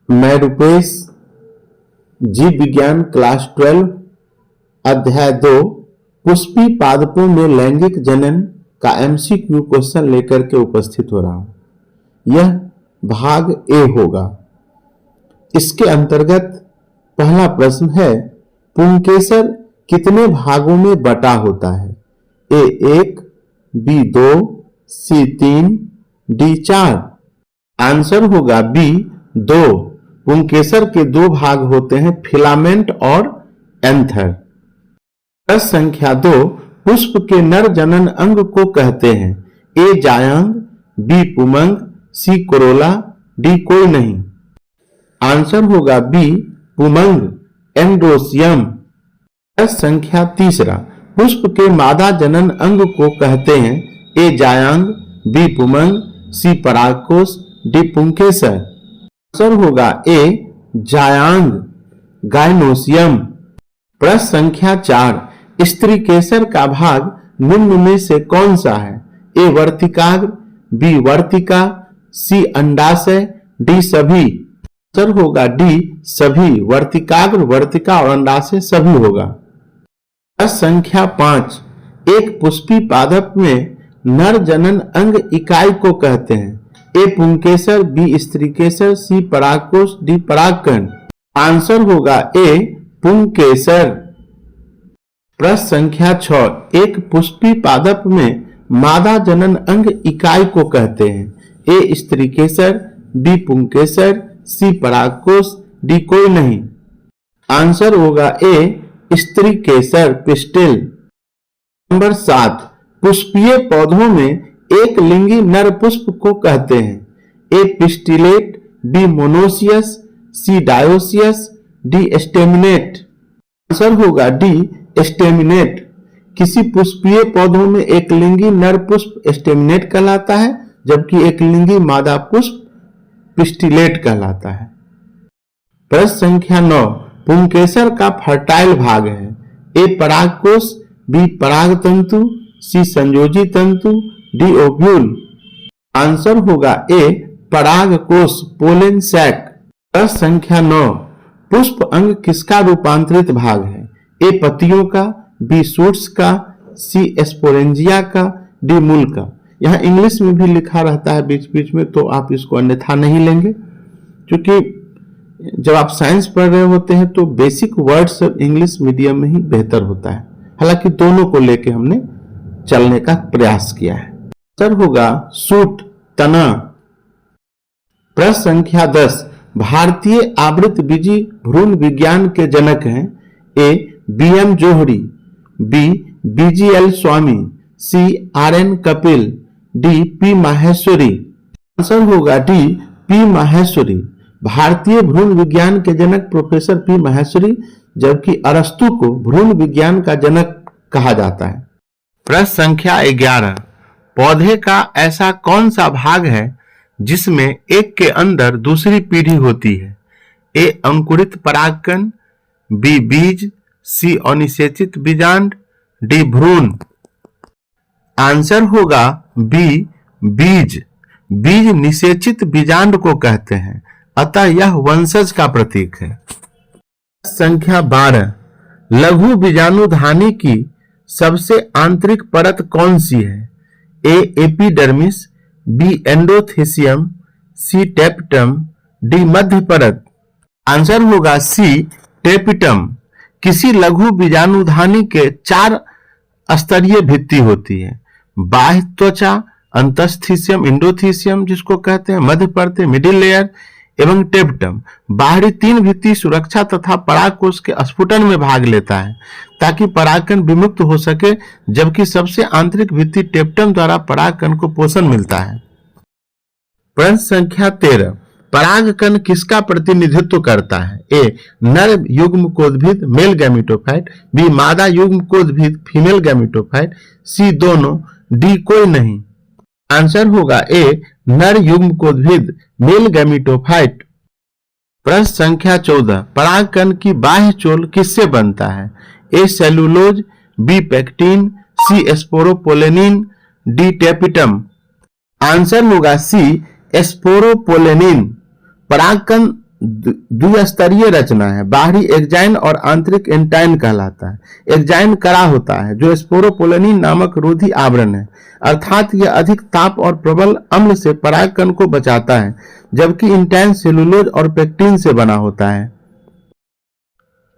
मैं रुपेश, जीव विज्ञान क्लास 12 अध्याय 2 पुष्पी पादपों में लैंगिक जनन का एमसीक्यू क्वेश्चन लेकर के उपस्थित हो रहा हूं। यह भाग ए होगा। इसके अंतर्गत पहला प्रश्न है, पुंकेसर कितने भागों में बटा होता है? ए 1, बी 2, सी 3, डी 4। आंसर होगा बी 2। पुंकेसर के दो भाग होते हैं, फिलामेंट और एंथर। प्रश्न संख्या 2, पुष्प के नर जनन अंग को कहते हैं? ए जायांग, बी पुमंग, सी कोरोला, डी कोई नहीं। आंसर होगा बी पुमंग, एंड्रोसियम। प्रश्न संख्या 3, पुष्प के मादा जनन अंग को कहते हैं? ए जायांग, बी पुमंग, सी परागकोश, डी पुंकेसर। आंसर होगा ए जायांग, गायनोसियम। प्रश्न संख्या 4, स्त्रीकेसर का भाग निम्न में से कौन सा है? ए वर्तिकाग्र, बी वर्तिका, सी अंडाशय, डी सभी। आंसर होगा डी सभी, वर्तिकाग्र, वर्तिका और अंडाशय सभी होगा। प्रश्न संख्या 5, एक पुष्पी पादप में नर जनन अंग इकाई को कहते हैं? ए पुंकेसर, बी स्त्रीकेसर, सी परागकोश, डी परागकण। आंसर होगा ए पुंकेसर। प्रश्न संख्या 6, एक पुष्पी पादप में मादा जनन अंग इकाई को कहते हैं? ए स्त्रीकेसर, बी पुंकेसर, सी परागकोश, डी कोई नहीं। आंसर होगा ए स्त्रीकेसर, पिस्टिल। नंबर 7, पुष्पीय पौधों में एक लिंगी नर पुष्प को कहते हैं? ए पिस्टिलेट, बी मोनोसियस, सी डायोसियस, डी स्टेमिनेट। आंसर होगा डी स्टेमिनेट। किसी पुष्पीय पौधों में एक लिंगी नर पुष्प स्टेमिनेट कहलाता है, जबकि एक लिंगी मादा पुष्प पिस्टिलेट कहलाता है। प्रश्न संख्या 9, पुंकेसर का फर्टाइल भाग है? ए परागकोश, बी परागतंतु, सी संयोजी तंतु, डी ओव्यूल। आंसर होगा ए परागकोश, पोलन सैक। प्रश्न संख्या 9, पुष्प अंग किसका रूपांतरित भाग है? ए पत्तियों का, बी शूट्स का, सी स्पोरेंजिया का, डी मूल का। यहाँ इंग्लिश में भी लिखा रहता है बीच बीच में, तो आप इसको अन्यथा नहीं लेंगे, क्योंकि जब आप साइंस पढ़ रहे होते हैं तो बेसिक वर्ड्स इंग्लिश मीडियम में ही बेहतर होता है। हालांकि दोनों को लेके हमने चलने का प्रयास किया है। आंसर होगा शूट, तना। प्रश्न संख्या 10, भारतीय आवृत बीजी भ्रूण विज्ञान के जनक हैं? A BM. Johri, B BGL. Swami, C RN. Kapil, D P Maheshwari. Answer होगा डी पी माहेश्वरी। भारतीय भ्रूण विज्ञान के जनक प्रोफेसर पी माहेश्वरी, जबकि अरस्तु को भ्रूण विज्ञान का जनक कहा जाता है। प्रश्न संख्या 11, पौधे का ऐसा कौन सा भाग है जिसमें एक के अंदर दूसरी पीढ़ी होती है? ए अंकुरित परागकण, बी बीज, सी अनिषेचित बीजांड, डी भ्रूण। आंसर होगा बी बीज। बीज निषेचित बीजांड को कहते हैं, अतः यह वंशज का प्रतीक है। संख्या 12, लघु बीजाणुधानी की सबसे आंतरिक परत कौन सी है? ए एपिडर्मिस, बी एंडोथेसियम, सी टेपिटम, डी मध्य परत। आंसर होगा सी टेपिटम। किसी लघु बीजाणुधानी के 4 स्तरीय भित्ति होती है: बाह्य त्वचा, अंतस्थीसियम, इंडोथीसियम जिसको कहते हैं, मध्य परत, मिडिल लेयर एवं टेपिटम। बाहरी 3 भित्ति सुरक्षा तथा परागकोश के स्फुटन में भाग लेता है ताकि परागकण विमुक्त हो सके, जबकि सबसे आंतरिक भित्ति टेपिटम द्वारा परागकण को पोषण मिलता है। प्रश्न संख्या 13, परागकण किसका प्रतिनिधित्व करता है? ए नर युग्मकोद्भिद, मेल गैमेटोफाइट, बी मादा युग्मकोद्भिद, फीमेल गैमेटोफाइट, सी दोनों, डी कोई नहीं। आंसर होगा ए नर युग्मकोद्भिद, मेल गैमेटोफाइट। प्रश्न संख्या 14, परागकण की बाह्य चोल किससे बनता है? ए सेलुलोज, बी पेक्टिन, सी स्पोरोपोलेनिन, डी टेपिटम। आंसर होगा सी स्पोरोपोलेनिन। परागकण द्विस्तरीय रचना है। बाहरी एक्जाइन और आंतरिक इंटाइन कहलाता है। एक्जाइन कड़ा होता है जो स्पोरोपोलिन नामक रोधी आवरण है, अर्थात यह अधिक ताप और प्रबल अम्ल से परागकण को बचाता है, जबकि इंटाइन सेलुलोज और पेक्टिन से बना होता है।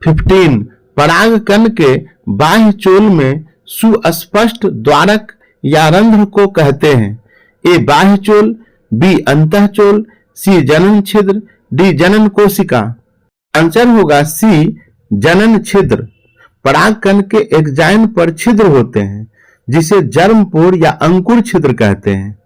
15 परागकण के बाह्य चोल में सुस्पष्ट द्वारक या रंध्र को कहते हैं। ए बाह्य चोल, बी अंतःचोल, सी जनन छिद्र, डी जनन कोशिका। आंसर होगा सी जनन छिद्र। परागकण के एक्जाइन पर छिद्र होते हैं जिसे जर्मपोर या अंकुर छिद्र कहते हैं।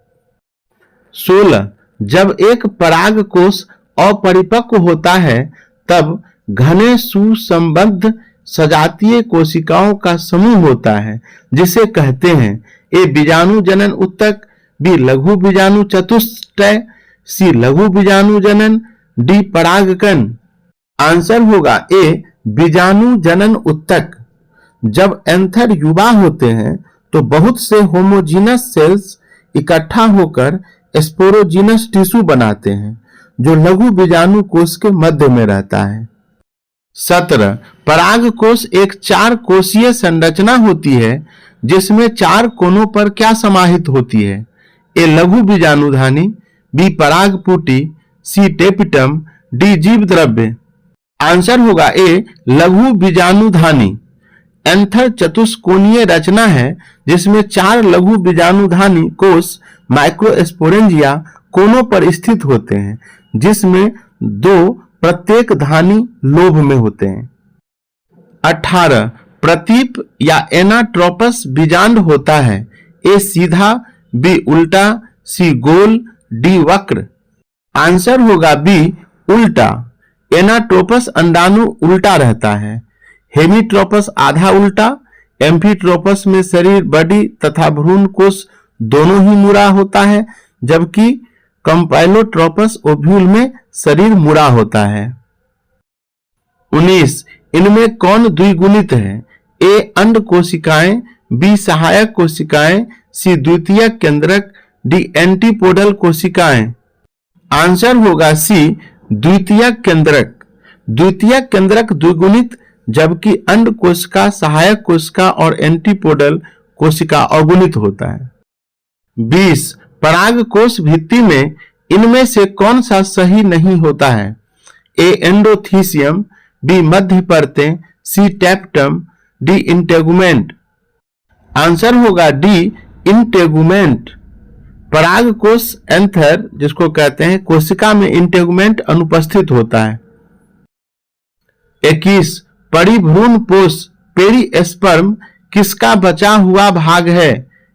16 जब एक परागकोश अपरिपक्व होता है तब घने सुसंबद्ध सजातीय कोशिकाओं का समूह होता है जिसे कहते हैं ए बीजाणु जनन उत्तक, बी लघु बीजाणु चतुष्टय, सी लघु बीजाणु जनन, डी परागकण। आंसर होगा ए बीजाणु जनन उत्तक। जब एंथर युवा होते हैं तो बहुत से होमोजीनस सेल्स इकट्ठा होकर स्पोरोजीनस टिश्यू बनाते हैं जो लघु बीजाणु कोश के मध्य में रहता है। 17 परागकोश एक 4 कोशीय संरचना होती है जिसमें 4 कोनों पर क्या समाहित होती है? ए लघु बीजाणुधानी, बी परागपुटी, सी टेपिटम, डी जीव द्रव्य। आंसर होगा ए लघु बीजाणुधानी। एंथर चतुष्कोणीय रचना है जिसमें 4 लघु बीजाणुधानी कोष माइक्रोस्पोरेंजिया कोनों पर स्थित होते हैं, जिसमें 2 प्रत्येक धानी लोभ में होते हैं। 18 प्रतीप या एनाट्रोपस बीजांड होता है। ए सीधा, बी उल्टा, सी गोल, डी वक्र। आंसर होगा बी उल्टा। एनाट्रोपस अंडाणु उल्टा रहता है। हेमीट्रोपस आधा उल्टा। एम्फीट्रोपस में शरीर, बॉडी तथा भ्रूण कोश दोनों ही मुड़ा होता है, जबकि कंपाइलोट्रोपस ओव्यूल में शरीर मुड़ा होता है। 19 इनमें कौन द्विगुणित है? ए अंड कोशिकाएं, बी सहायक कोशिकाएं, सी द्वितीयक केंद्रक, डी एंटीपोडल कोशिकाएं। आंसर होगा सी द्वितीयक केंद्रक। द्वितीयक केंद्रक द्विगुणित, जबकि अंड कोशिका, सहायक कोशिका और एंटीपोडल कोशिका अगुणित होता है। 20 परागकोश भित्ति में इनमें से कौन सा सही नहीं होता है? ए एंडोथीसियम, बी मध्य परतें, सी टैप्टम, डी इंटेगुमेंट। आंसर होगा डी इंटेगुमेंट। परागकोश एंथर जिसको कहते हैं, कोशिका में इंटेगुमेंट अनुपस्थित होता है। 21 परिभ्रूण पोष पेरिस्पर्म किसका बचा हुआ भाग है?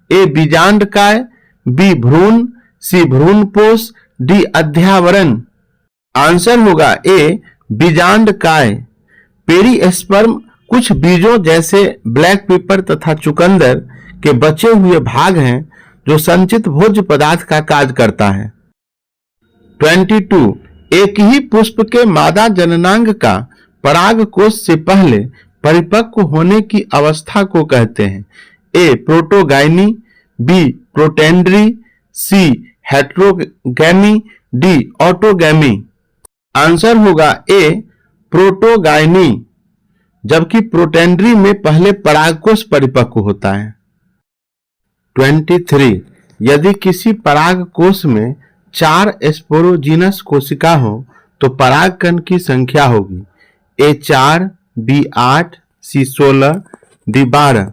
ए बीजांडकाय, बी भ्रूण, सी भ्रूणपोष, डी अध्यावरण। आंसर होगा ए बीजांडकाय। पेरिस्पर्म कुछ बीजों जैसे ब्लैक पेपर तथा चुकंदर के बचे हुए भाग हैं जो संचित भोज्य पदार्थ का कार्य करता है। 22 एक ही पुष्प के मादा जननांग का परागकोश से पहले परिपक्व होने की अवस्था को कहते हैं। ए प्रोटोगाइनी, बी प्रोटेंड्री, सी हेट्रोगैमी, डी ऑटोगैमी। आंसर होगा ए प्रोटोगाइनी, जबकि प्रोटेंड्री में पहले परागकोश परिपक्व होता है। 23 यदि किसी परागकोश में 4 स्पोरोजीनस कोशिका हो तो परागकण की संख्या होगी ए 4, बी 8, सी 16, डी 12।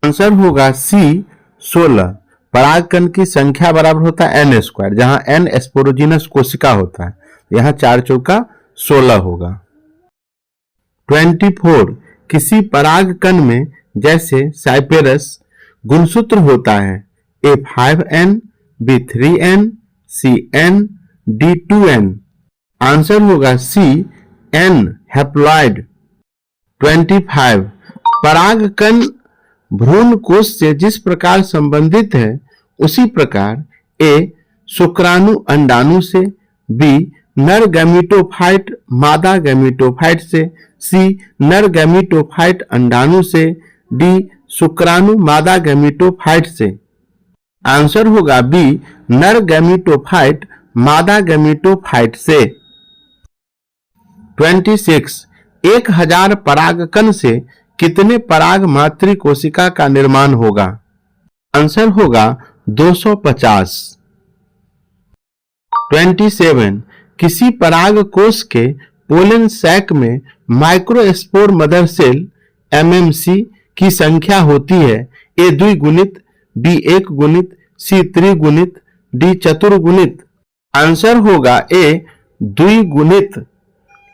आंसर होगा सी 16। परागकण की संख्या बराबर होता है n स्क्वायर, जहां n स्पोरोजीनस कोशिका होता है, यहां 4 चौका 16 होगा। 24 किसी परागकण में जैसे साइपेरस गुणसूत्र होता है। ए 5n, बी 3n, सी n, डी 2n। आंसर होगा सी n हैप्लॉइड। 25 परागकण भ्रूण कोश से जिस प्रकार संबंधित है उसी प्रकार ए शुक्राणु अंडाणु से, बी नर गैमीटोफाइट मादा गैमीटोफाइट से, सी नर गैमीटोफाइट अंडाणु से, डी शुक्राणु मादा गैमीटोफाइट से। आंसर होगा बी नर गैमीटोफाइट मादा गैमीटोफाइट से। 26 1000 परागकण से कितने पराग मातृ कोशिका का निर्माण होगा? आंसर होगा 250। 27 किसी पराग कोश के पोलन सैक में माइक्रोस्पोर मदर सेल एमएमसी की संख्या होती है ए द्विगुणित, बी एक गुणित, सी त्रिगुणित, डी चतुर्गुणित। आंसर होगा ए द्विगुणित।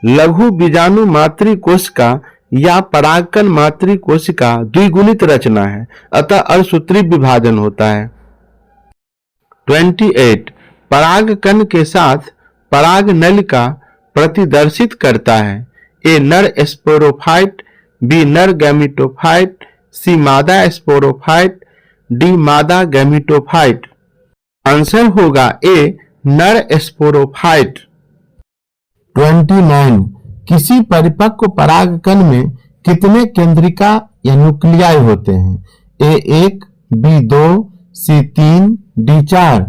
लघु बीजाणु मातृ कोशिका या परागकण मातृ कोशिका द्विगुणित रचना है, अतः असूत्री विभाजन होता है। 28 परागकण के साथ पराग नलिका प्रतिदर्शित करता है ए नर स्पोरोफाइट, बी नर गैमेटोफाइट, सी मादा स्पोरोफाइट, डी मादा गैमेटोफाइट। आंसर होगा ए नर स्पोरोफाइट। 29 किसी परिपक्व परागकण में कितने केंद्रिका या न्यूक्लियाई होते हैं? ए 1, बी 2, सी 3, डी 4।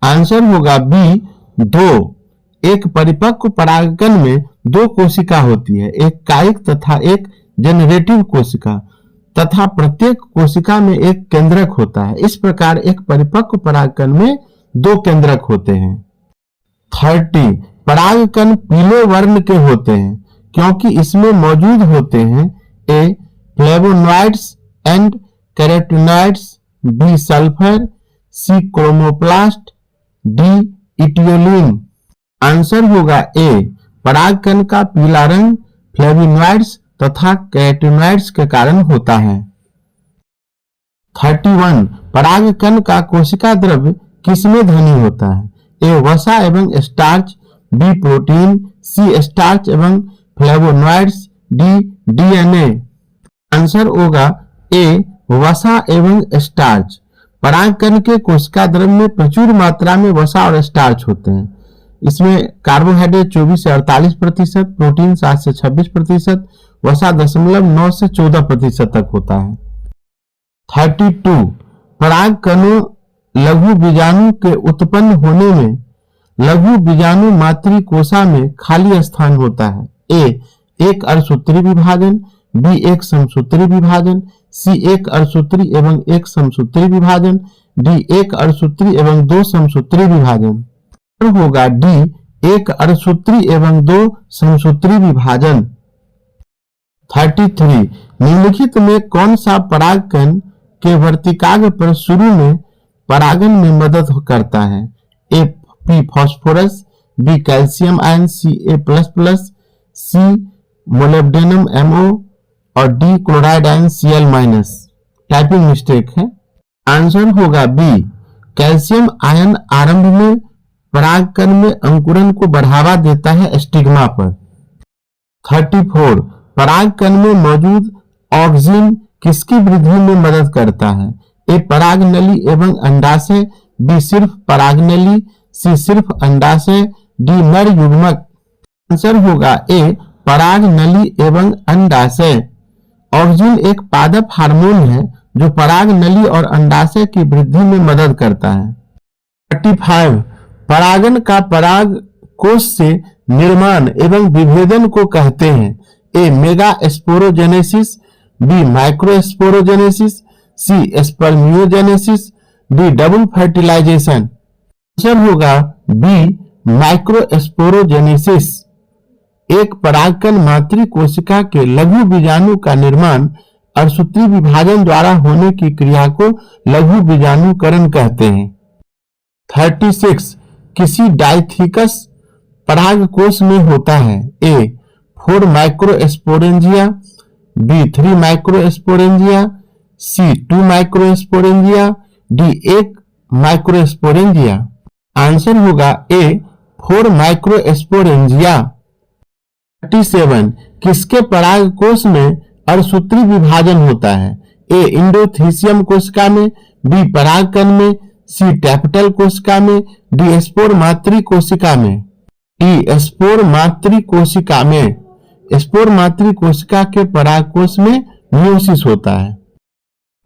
आंसर होगा बी 2। एक परिपक्व परागकण में 2 कोशिका होती है, एक कायिक तथा एक जनरेटिव कोशिका, तथा प्रत्येक कोशिका में एक केंद्रक होता है। इस प्रकार एक परिपक्व परागकण में 2 केंद्रक होते हैं। 30 परागकण पीले वर्ण के होते हैं क्योंकि इसमें मौजूद होते हैं A flavonoids and carotenoids, B sulphur, C chromoplast, D etiolin. Answer होगा ए परागकण का पीला रंग फ्लेवोनॉइड्स तथा कैरोटीनॉइड्स के कारण होता है। 31 परागकण का कोशिका द्रव्य किसमें धनी होता है? ए वसा एवं स्टार्च, बी प्रोटीन, सी स्टार्च एवं फ्लेवोनॉइड्स, डी डीएनए। आंसर होगा ए वसा एवं स्टार्च। परागकण के कोशिका द्रव्य में प्रचुर मात्रा में वसा और स्टार्च होते हैं। इसमें कार्बोहाइड्रेट 24 से 48%, प्रोटीन 7 से 26%, वसा 0.9 से 14% तक होता है। 32 परागकणों लघु बीजाणु के उत्पन्न होने में लघु बीजाणु मातृ कोशा में खाली स्थान होता है। ए एक अर्धसूत्री विभाजन, बी एक समसूत्री विभाजन, सी एक अर्धसूत्री एवं एक समसूत्री विभाजन, डी एक अर्धसूत्री एवं 2 समसूत्री विभाजन। होगा डी एक अर्धसूत्री एवं 2 समसूत्री विभाजन। 33 निम्नलिखित में कौन सा परागकण के वर्तिकाग्र पर शुरू में परागन में मदद करता है? A P phosphorus, B calcium ion Ca++, C molybdenum MO और D chloride ion Cl-। Typing mistake है। आंसर होगा बी कैल्शियम आयन आरंभ में परागकण में अंकुरन को बढ़ावा देता है स्टिग्मा पर। 34 परागकण में मौजूद ऑक्सिन किसकी वृद्धि में मदद करता है? ए परागनली एवं अंडाशय, बी सिर्फ परागनली, सी सिर्फ अंडाशय, डी नर युग्मक। आंसर होगा ए परागनली एवं अंडाशय। ऑक्सिन एक पादप हार्मोन है जो परागनली और अंडाशय की वृद्धि में मदद करता है। 35 परागन का पराग कोश से निर्माण एवं विभेदन को कहते हैं? A megasporogenesis, B microsporogenesis, C spermiogenesis, D double fertilisation. Answer होगा बी माइक्रोस्पोरोजेनेसिस। एक परागकण मातृ कोशिका के लघु बीजाणु का निर्माण अर्धसूत्री विभाजन द्वारा होने की क्रिया को लघु बीजाणुकरण कहते हैं। 36 किसी डाइथिकस परागकोश में होता है? ए 4 माइक्रोस्पोरेंजिया, बी 3 माइक्रोस्पोरेंजिया, सी 2 माइक्रोस्पोरेंजिया, डी 1 माइक्रोस्पोरेंजिया। आंसर होगा ए 4 माइक्रोस्पोरेंजिया। 37 किसके परागकोश में अर्धसूत्री विभाजन होता है? ए इंडोथीसियम कोशिका में, बी परागकण में, सी टैप्टल कोशिका में, डी स्पोर मातृ कोशिका में। डी स्पोर मातृ कोशिका में। स्पोर मातृ कोशिका के परागकोश में मियोसिस होता है।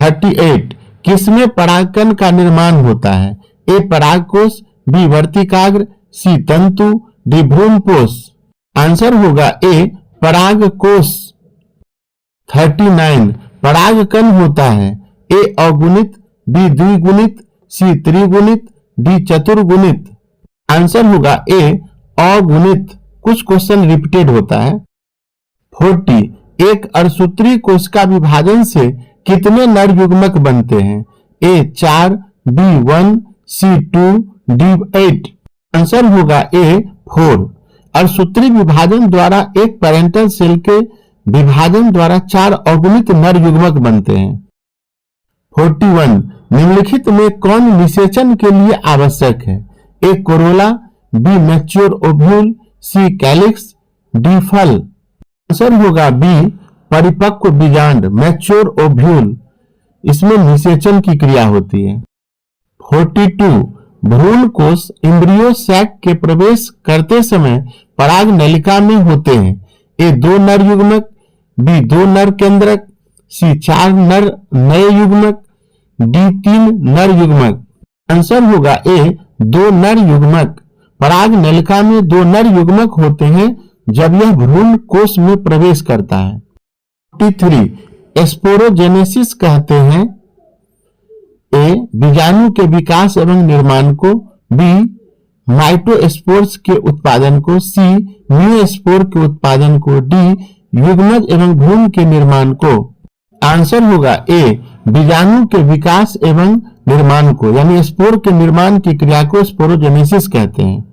38 किसमें परागकण का निर्माण होता है? ए परागकोश, बी वर्तिकाग्र, सी तंतु, डी भ्रूणपोष। आंसर होगा ए परागकोश। 39 परागकण होता है ए अगुणित, बी द्विगुणित, सी त्रिगुणित, डी चतुर्गुणित। आंसर होगा ए अगुणित। कुछ क्वेश्चन रिपीटेड होता है। 40 एक अर्धसूत्री कोशिका विभाजन से कितने नर युग्मक बनते हैं? ए 4, बी 1, सी 2, डी 8। आंसर होगा ए 4। अर्धसूत्री विभाजन द्वारा एक पैरेंटल सेल के विभाजन द्वारा 4 अगुणित नर युग्मक बनते हैं। 41 निम्नलिखित में कौन निषेचन के लिए आवश्यक है? A corolla, B mature ovule, C calyx, D फल। आंसर होगा बी परिपक्व बीजांड, मैच्योर ओव्यूल। इसमें निषेचन की क्रिया होती है। 42 भ्रूण कोश एम्ब्रियो सैक के प्रवेश करते समय पराग नलिका में होते हैं। ए 2 नर युग्मक, बी 2 नर केंद्रक, सी 4 नर नए युग्मक, डी 3 नर युग्मक। आंसर होगा ए 2 नर युग्मक। पराग नलिका में 2 नर युग्मक होते हैं जब यह भ्रूण कोश में प्रवेश करता है। 43 स्पोरोजेनेसिस कहते हैं ए बीजाणु के विकास एवं निर्माण को, बी माइटोस्पोर्स के उत्पादन को, सी न्यूस्पोर के उत्पादन को, डी युग्मज एवं भ्रूण के निर्माण को। आंसर होगा ए बीजाणु के विकास एवं निर्माण को, यानी स्पोर के निर्माण की क्रिया को स्पोरोजेनेसिस कहते हैं।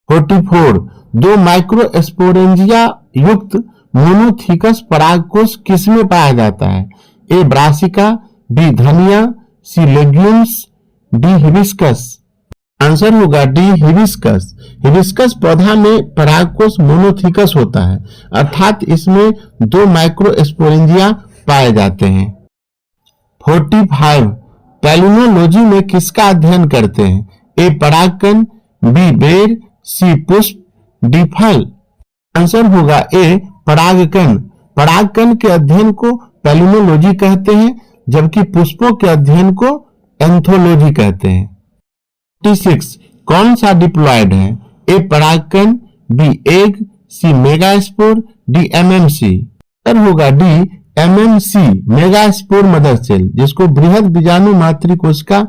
44 2 माइक्रोस्पोरेंजिया युक्त मोनोथिकस परागकोश किसमें पाया जाता है? ए ब्रासिका, बी धनिया, सी लेग्यूम्स, डी हिबिस्कस। आंसर होगा डी हिबिस्कस। हिबिस्कस पौधा में परागकोश मोनोथिकस होता है, अर्थात इसमें 2 माइक्रोस्पोरेंजिया पाए जाते हैं। 45 पैलिनोलॉजी में किसका अध्ययन करते हैं? ए परागकण, बी बेर, सी पुष्प, डी फल। आंसर होगा ए परागकण। परागकण के अध्ययन को पैलिनोलॉजी कहते हैं, जबकि पुष्पों के अध्ययन को एंथोलॉजी कहते हैं। 46 कौन सा डिप्लॉयड है? ए परागकण, B egg, C megaspore, D MMC. Answer होगा D MMC megaspore mother cell, जिसको बृहद बीजाणु मातृकोशिका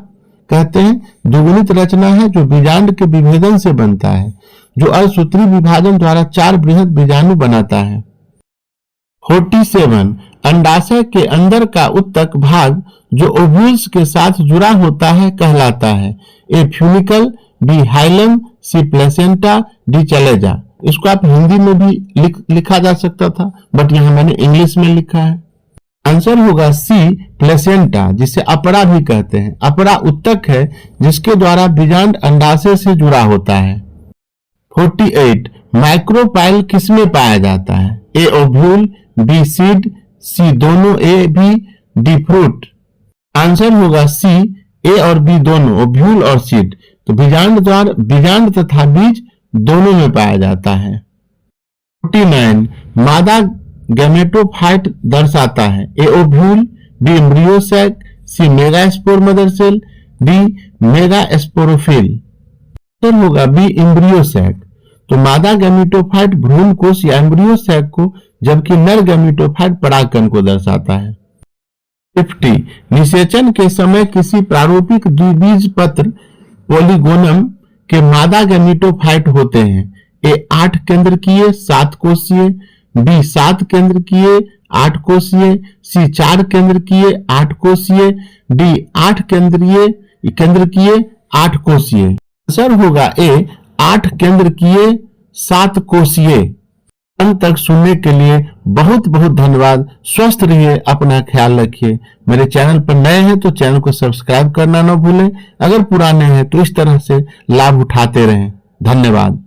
कहते हैं। द्विगुणित रचना है जो बीजांड के विभेदन से बनता है, जो अर्धसूत्री विभाजन द्वारा 4 बृहद बीजाणु बनाता है। 47 अंडाशय के अंदर का उत्तक भाग जो ओव्यूल्स के साथ जुड़ा होता है कहलाता है। ए फ्यूनिकल, बी हाइलम, सी प्लेसेंटा, डी चलेजा। इसको आप हिंदी में भी लिखा जा सकता था, बट यहां मैंने इंग्लिश में लिखा है। आंसर होगा सी प्लेसेंटा, जिसे अपरा भी कहते हैं। अपरा उत्तक है जिसके द्वारा बीजांड अंडाशय से जुड़ा होता है। 48 माइक्रोपाइल किसमें पाया जाता है? A ovule, B seed, C दोनों A B, D fruit. Answer होगा सी ए और बी दोनों, ओव्यूल और सीड। तो बीजांड द्वार बीजांड तथा बीज दोनों में पाया जाता है। 49 मादा गैमेटोफाइट दर्शाता है। A ovule, B embryo sac, C megaspore mother cell, D megasporophyll. Answer होगा बी एम्ब्रियो सैक। तो मादा गैमेटोफाइट भ्रूण कोश या एम्ब्रियो सैक को, जबकि नर गैमेटोफाइट परागकण को दर्शाता है। 50 निषेचन के समय किसी प्रारूपिक द्विबीजपत्र पोलिगोनम के मादा गैमेटोफाइट होते हैं। ए 8 केंद्रकीय 7 कोषीय, बी 7 केंद्रकीय 8 कोषीय, सी 4 केंद्रकीय 8 कोषीय, डी 8 केंद्रकीय 8 कोषीय। आंसर होगा ए 8 केंद्रकीय 7 कोषीय। अंत तक सुनने के लिए बहुत बहुत धन्यवाद। स्वस्थ रहिए, अपना ख्याल रखिए। मेरे चैनल पर नए हैं तो चैनल को सब्सक्राइब करना न भूलें। अगर पुराने हैं तो इस तरह से लाभ उठाते रहें। धन्यवाद।